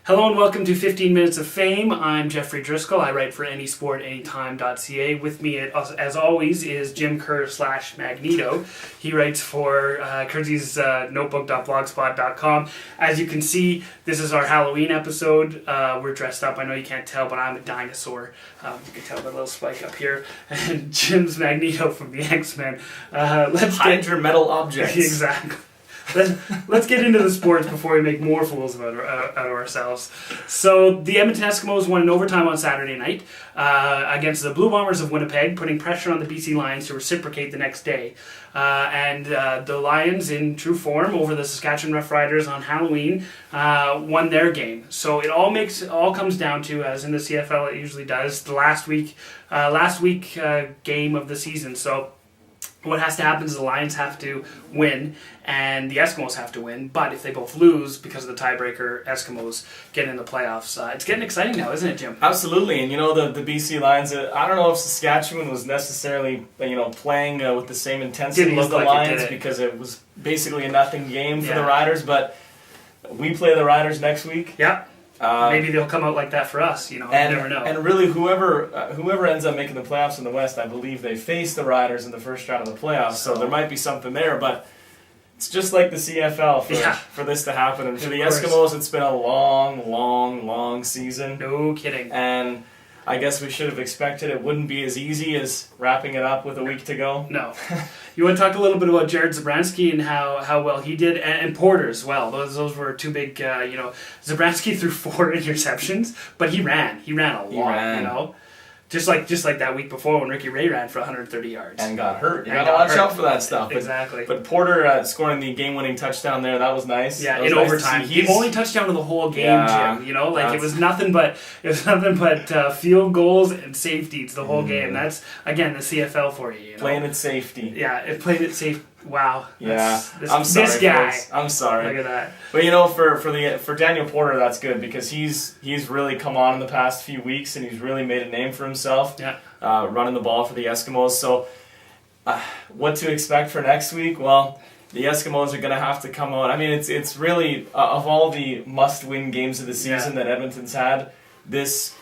Hello and welcome to 15 Minutes of Fame. I'm Geoffrey Driscoll. I write for anysportanytime.ca. With me, as always, is Jim Kerr/Magneto. He writes for Kersey's notebook.blogspot.com. As you can see, this is our Halloween episode. We're dressed up. I know you can't tell, but I'm a dinosaur. You can tell by the little spike up here. And Jim's Magneto from the X-Men. Hydra metal objects. Exactly. Let's get into the sports before we make more fools out of ourselves. So the Edmonton Eskimos won in overtime on Saturday night against the Blue Bombers of Winnipeg, putting pressure on the BC Lions to reciprocate the next day. And the Lions, in true form, over the Saskatchewan Roughriders on Halloween, won their game. So it all comes down to, as in the CFL it usually does, the last week game of the season. So what has to happen is the Lions have to win and the Eskimos have to win. But if they both lose because of the tiebreaker, Eskimos get in the playoffs. It's getting exciting now, isn't it, Jim? Absolutely. And the BC Lions, I don't know if Saskatchewan was necessarily playing with the same intensity as the Lions, because it was basically a nothing game for the Riders. But we play the Riders next week. Yeah. Maybe they'll come out like that for us, you never know. And really, whoever ends up making the playoffs in the West, I believe they face the Riders in the first round of the playoffs, so there might be something there, but it's just like the CFL for this to happen. And for the Eskimos, it's been a long season. No kidding. And I guess we should have expected it wouldn't be as easy as wrapping it up with a week to go. No. You want to talk a little bit about Jared Zabransky and how well he did, and Porter as well. Those were two big, Zabransky threw 4 interceptions, but he ran a lot, Just like that week before when Ricky Ray ran for 130 yards. And got hurt. You got to watch out for that stuff. Exactly. But Porter scoring the game-winning touchdown there, that was nice. Yeah, in overtime. The only touchdown of the whole game, Jim. It was nothing but field goals and safeties the whole game. That's, again, the CFL for you. Playing it safety. Yeah, it played it safe. Wow. Yeah. I'm sorry. This guy. Folks. I'm sorry. Look at that. But for Daniel Porter, that's good, because he's really come on in the past few weeks, and he's really made a name for himself. Yeah. Running the ball for the Eskimos. So, what to expect for next week? Well, the Eskimos are going to have to come out. I mean, it's really of all the must-win games of the season that Edmonton's had, this.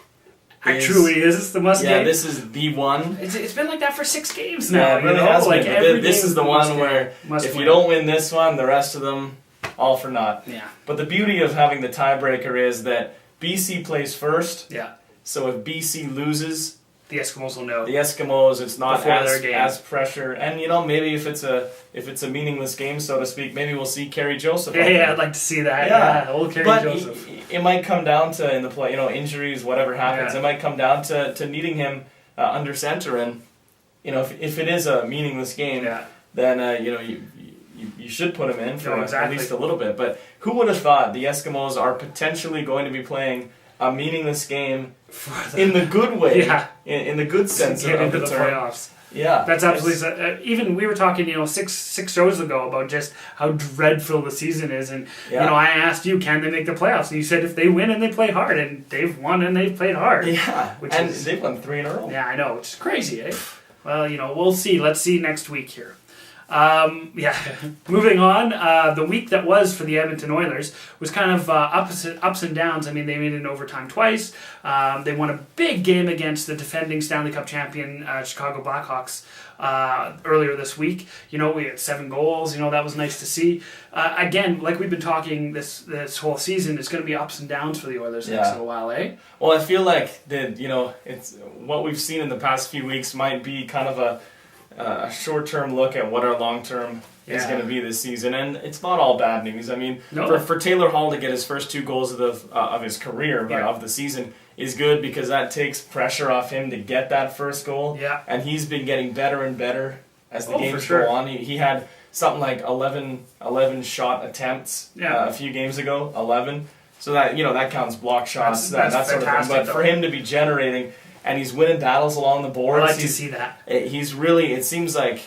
It truly is. It's the must game. Yeah, this is the one. It's been like that for 6 games now. Yeah, it really has been. This is the one where if you don't win this one, the rest of them, all for naught. Yeah. But the beauty of having the tiebreaker is that BC plays first. Yeah. So if BC loses, the Eskimos will know. The Eskimos, it's not as pressure. And maybe if it's a meaningless game, so to speak, maybe we'll see Kerry Joseph. Yeah, I'd like to see that. Yeah, old Kerry Joseph. It might come down to, in the play, injuries, whatever happens. It might come down to needing him under center. And if it is a meaningless game, then you should put him in for at least a little bit. But who would have thought the Eskimos are potentially going to be playing a meaningless game in the good way, in the good sense of the term. Playoffs. Yeah, that's absolutely. Even we were talking, six shows ago about just how dreadful the season is, and I asked you, can they make the playoffs? And you said if they win and they play hard, and they've won and they've played hard. Yeah, they've won 3 in a row. Yeah, I know, which is crazy, eh? Well, we'll see. Let's see next week here. Moving on, the week that was for the Edmonton Oilers was kind of ups and downs. I mean, they made it in overtime twice. They won a big game against the defending Stanley Cup champion Chicago Blackhawks earlier this week. We had 7 goals. That was nice to see. Again, like we've been talking this whole season, it's going to be ups and downs for the Oilers next little while, eh? Well, I feel like it's what we've seen in the past few weeks might be kind of a short-term look at what our long-term is going to be this season, and it's not all bad news. I mean, for Taylor Hall to get his first 2 goals of his career, of the season, is good, because that takes pressure off him to get that first goal. Yeah. And he's been getting better and better as the games go on. He had something like 11 shot attempts a few games ago, 11. So that that counts block shots, that sort of thing. But for him to be generating. And he's winning battles along the boards. I like to see that. He's really. It seems like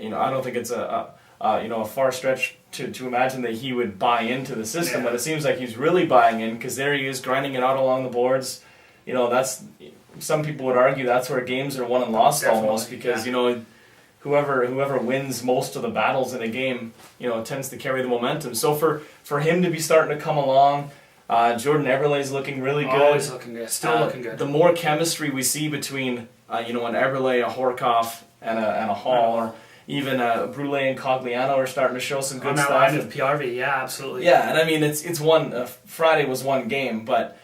I don't think it's a far stretch to imagine that he would buy into the system, but it seems like he's really buying in, because there he is grinding it out along the boards. That's, some people would argue that's where games are won and lost almost, because whoever wins most of the battles in a game tends to carry the momentum. So for him to be starting to come along. Jordan Eberle's looking really good. Always looking good. Still looking good. The more chemistry we see between, an Eberle, a Horkoff, and a Hall, or even Brule and Cogliano are starting to show some good stuff. On that line of PRV, yeah, absolutely. Yeah, and I mean, it's one, Friday was one game, but,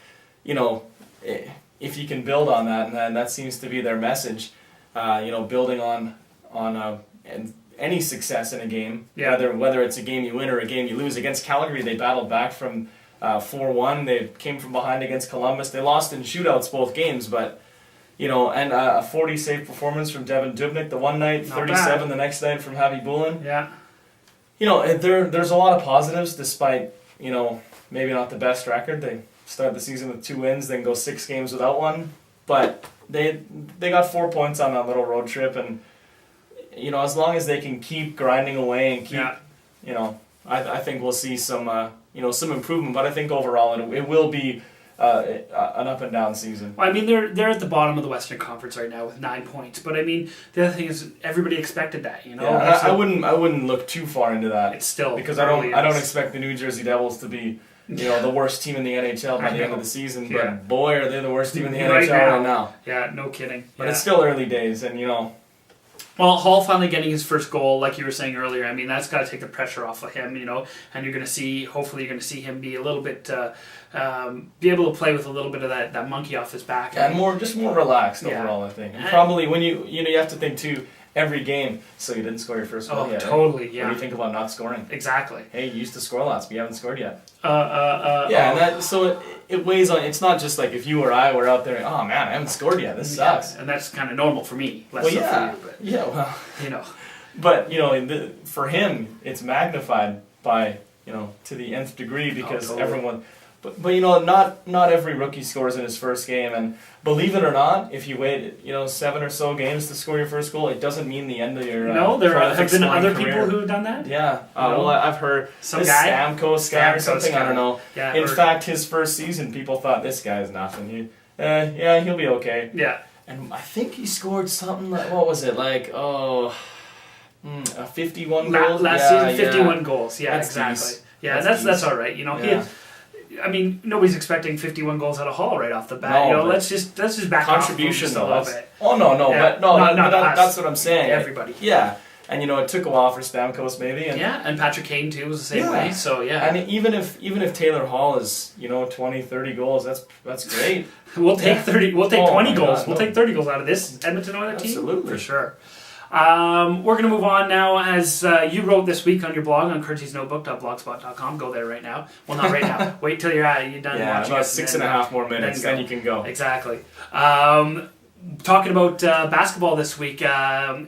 if you can build on that, and that seems to be their message, building on any success in a game, whether it's a game you win or a game you lose. Against Calgary, they battled back from 4-1. They came from behind against Columbus. They lost in shootouts both games, but and a 40 save performance from Devin Dubnyk the one night, 37 the next night from Javi Bulin. Yeah. There's a lot of positives despite maybe not the best record. They start the season with 2 wins, then go 6 games without one, but they got 4 points on that little road trip, and as long as they can keep grinding away and keep, I think we'll see some some improvement. But I think overall it will be an up and down season. Well, I mean, they're at the bottom of the Western Conference right now with 9 points. But I mean, the other thing is everybody expected that. Yeah, I wouldn't look too far into that. It's still because I don't expect the New Jersey Devils to be the worst team in the NHL by the end of the season. Yeah. But boy, are they the worst team in the NHL right now. Yeah, no kidding. But it's still early days, and Well, Hall finally getting his first goal, like you were saying earlier. I mean, that's got to take the pressure off of him, and you're going to see, hopefully you're going to see him be a little bit, be able to play with a little bit of that monkey off his back. Yeah, and more relaxed overall, I think. And probably when you have to think too, every game, so you didn't score your first goal yet. Totally, yeah. What do you think about not scoring? Exactly. Hey, you used to score lots, but you haven't scored yet. And so it weighs on. It's not just like if you or I were out there, oh man, I haven't scored yet. This sucks. And that's kind of normal for me. For you, but But for him, it's magnified by to the nth degree because everyone. But not every rookie scores in his first game, and believe it or not, if you wait 7 or so games to score your first goal, it doesn't mean the end of your there have been other career. People who have done that. Yeah, well, I've heard some guy, Stamkos guy or something. I don't know. Yeah, in fact, his first season, people thought this guy's nothing. He'll be okay. Yeah, and I think he scored something like what was it 51 goals last season. 51 goals. Yeah, that's exactly. Decent. Yeah, that's all right. I mean, nobody's expecting 51 goals out of Hall right off the bat. No, let's just back contribution off a little bit. Oh no, yeah. but that's what I'm saying. Everybody. Yeah, and it took a while for Stamkos maybe. And Patrick Kane too was the same way. So yeah. And even if Taylor Hall is 20, 30 goals, that's great. We'll take 30. We'll take 20 goals. We'll take 30 goals out of this Edmonton Oilers team. Absolutely, for sure. We're going to move on now, as you wrote this week on your blog on curtysnotebook.blogspot.com. Go there right now. Well, not right now. Wait till you're done watching about 6.5 more minutes, then you can go. Exactly. Talking about basketball this week,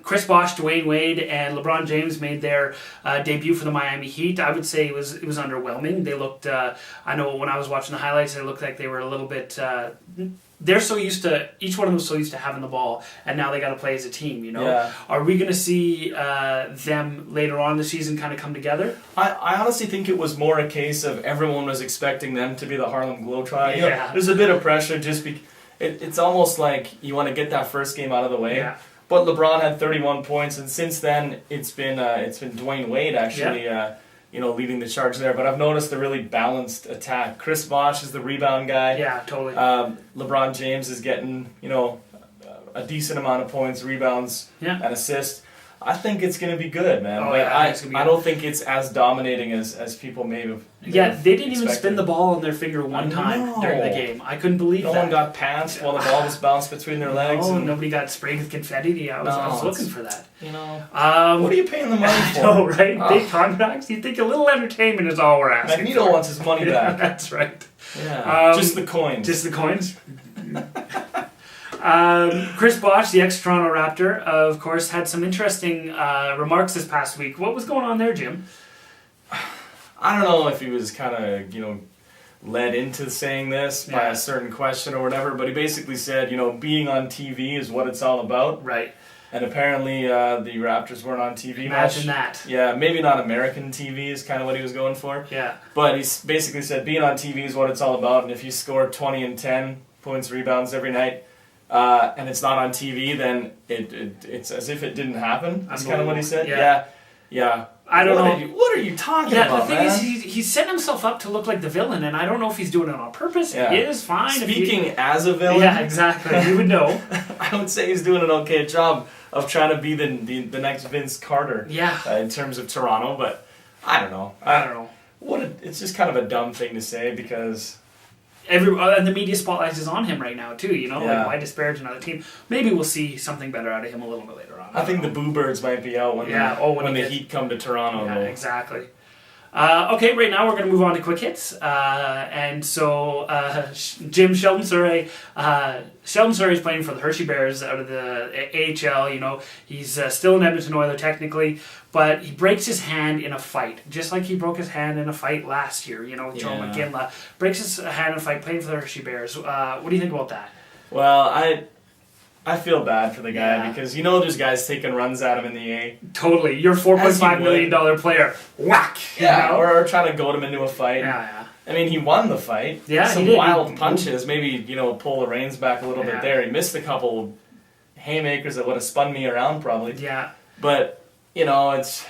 Chris Bosh, Dwayne Wade, and LeBron James made their debut for the Miami Heat. I would say it was underwhelming. They looked, I know when I was watching the highlights, it looked like they were a little bit... they're so used to, each one of them is so used to having the ball, and now they got to play as a team, Yeah. Are we going to see them later on in the season kind of come together? I honestly think it was more a case of everyone was expecting them to be the Harlem Globetrotters. Yeah. There's a bit of pressure just because it's almost like you want to get that first game out of the way. Yeah. But LeBron had 31 points, and since then it's been Dwayne Wade actually leading the charge there. But I've noticed a really balanced attack. Chris Bosh is the rebound guy. Yeah, totally. LeBron James is getting a decent amount of points, rebounds, and assists. I think it's going to be good, man. Oh, but yeah, I don't think it's as dominating as people may have. Yeah, they didn't even spin the ball on their finger one time during the game. I couldn't believe that. No one got pantsed while the ball was bounced between their legs. No, nobody got sprayed with confetti. I was looking for that. What are you paying the money for? I know, right? Big contracts. You think a little entertainment is all we're asking. Magneto wants his money back. That's right. Yeah, just the coins. Just the coins. Chris Bosh, the ex-Toronto Raptor, of course, had some interesting remarks this past week. What was going on there, Jim? I don't know if he was kind of, led into saying this by a certain question or whatever, but he basically said, being on TV is what it's all about. Right. And apparently the Raptors weren't on TV Imagine that. Yeah, maybe not American TV is kind of what he was going for. Yeah. But he basically said being on TV is what it's all about, and if you score 20 and 10 points, rebounds every night, and it's not on TV, then it's as if it didn't happen. That's kind of what he said. Yeah. I don't know. What are you talking about, Yeah, the thing man? is, he's setting himself up to look like the villain, and I don't know if he's doing it on purpose. Yeah. He is fine. Speaking as a villain, yeah, exactly. You would know. I would say he's doing an okay job of trying to be the next Vince Carter. Yeah. In terms of Toronto, but I don't know. I don't know. It's just kind of a dumb thing to say because and the media spotlight is on him right now too. You know, Yeah. like why disparage another team? Maybe we'll see something better out of him a little bit later on. I think the Boo Birds might be out when the Heat come to Toronto. Yeah, though. exactly. Okay, right now we're going to move on to quick hits. And so, Sheldon Souray. Sheldon Souray is playing for the Hershey Bears out of the AHL. You know, he's still an Edmonton Oiler technically, but he breaks his hand in a fight, just like he broke his hand in a fight last year. You know, with Joe McGinley breaks his hand in a fight playing for the Hershey Bears. What do you think about that? Well, I feel bad for the guy because you know there's guys taking runs at him in the A. Totally, you're $4.5 million player. Whack. Yeah, you know? or trying to goad him into a fight. Yeah. I mean, he won the fight. Yeah, some he did. wild punches. Maybe pull the reins back a little bit there. He missed a couple haymakers that would have spun me around probably. Yeah. But it's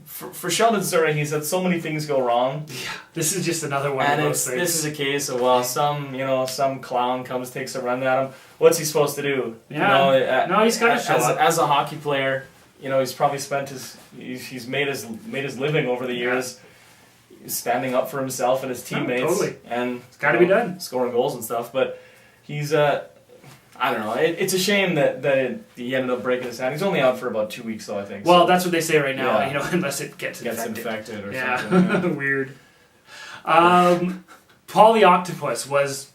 for Sheldon Souray. He's had so many things go wrong. Yeah. This is just another one and of those things. This is a case of some clown comes takes a run at him. What's he supposed to do? Yeah. No, he's got to show up. As a hockey player, he's probably spent he's made his living over the years. Standing up for himself and his teammates, totally. And it's got to be done, scoring goals and stuff. But he's I don't know. It's a shame that he ended up breaking his hand. He's only out for about 2 weeks, though I think. Well, that's what they say right now. Unless it gets infected or something. Yeah. Weird. Paul the Octopus was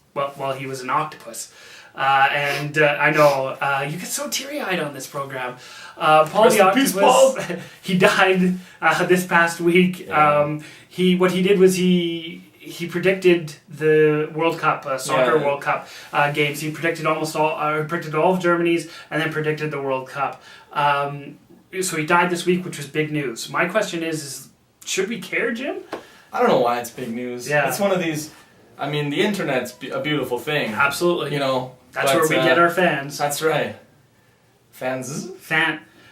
he was an octopus. And I know you get so teary-eyed on this program. Paul the Octopus, peace, Paul. He died this past week. Yeah. What he did was he predicted the World Cup, World Cup games. He predicted predicted all of Germany's, and then predicted the World Cup. So he died this week, which was big news. My question is should we care, Jim? I don't know why it's big news. Yeah. It's one of these. I mean, the internet's a beautiful thing. Absolutely. That's where we get our fans. That's right. Fans?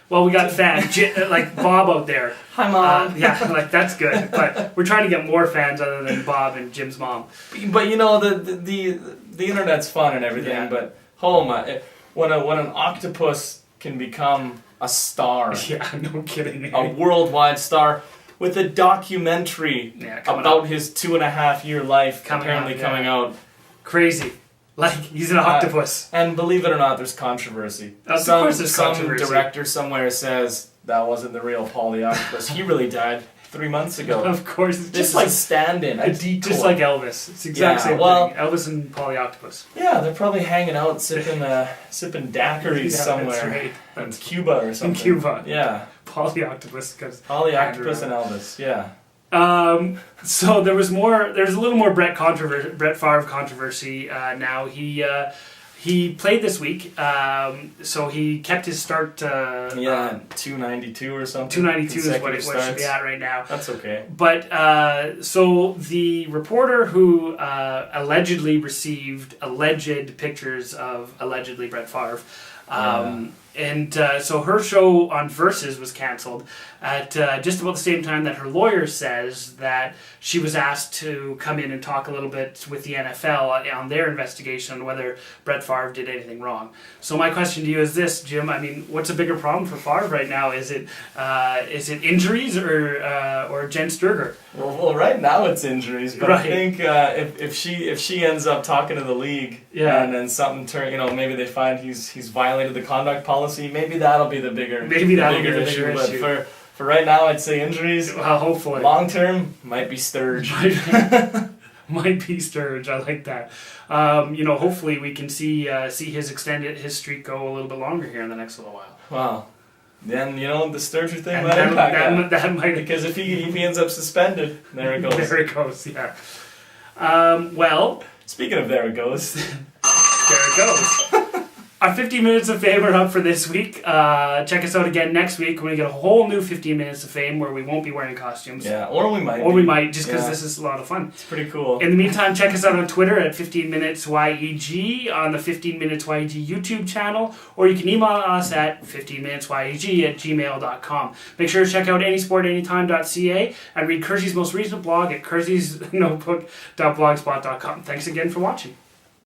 Well, we got fans, like Bob out there. Hi, Mom. That's good. But we're trying to get more fans other than Bob and Jim's mom. But the internet's fun and everything. Yeah. But when an octopus can become a star. Yeah, no kidding. A worldwide star with a documentary about his 2.5-year life coming out. Crazy. Like, he's an octopus. And believe it or not, there's controversy. Of course there's controversy. Some director somewhere says that wasn't the real Paul the Octopus. He really died 3 months ago. Of course. It's just like stand-in. Just like Elvis. It's the exact same thing. Elvis and Paul the Octopus. Yeah, they're probably hanging out sipping daiquiris somewhere. That's right. In Cuba or something. In Cuba. Yeah. Paul the Octopus. Paul the Octopus and Elvis, yeah. So there's a little more Brett Favre controversy now. He played this week, so he kept his start. 292 or something. 292 is what it should be at right now. That's okay. But so the reporter who allegedly received alleged pictures of allegedly Brett Favre. And so her show on Versus was canceled at just about the same time that her lawyer says that she was asked to come in and talk a little bit with the NFL on their investigation on whether Brett Favre did anything wrong. So my question to you is this, Jim. I mean, what's a bigger problem for Favre right now? Is it injuries or Jen Sturger? Well, right now it's injuries, but I think if she ends up talking to the league and then something maybe they find he's violated the conduct policy, maybe that'll be the bigger issue. But for right now, I'd say injuries. Well, hopefully. Long term might be Sturge. Might be Sturge. I like that. Hopefully we can see his streak go a little bit longer here in the next little while. Wow. Then the Sturger thing might impact that might, because if he ends up suspended, there it goes. There it goes. Yeah. Well, speaking of there it goes. There it goes. Our 15 Minutes of Fame are up for this week. Check us out again next week when we get a whole new 15 Minutes of Fame where we won't be wearing costumes. Yeah, or we might. Or we might, just because this is a lot of fun. It's pretty cool. In the meantime, check us out on Twitter at 15 Minutes YEG, on the 15 Minutes YEG YouTube channel, or you can email us at 15minutesyeg@gmail.com. Make sure to check out anysportanytime.ca and read Kersey's most recent blog at kerseysnotebook.blogspot.com. Thanks again for watching.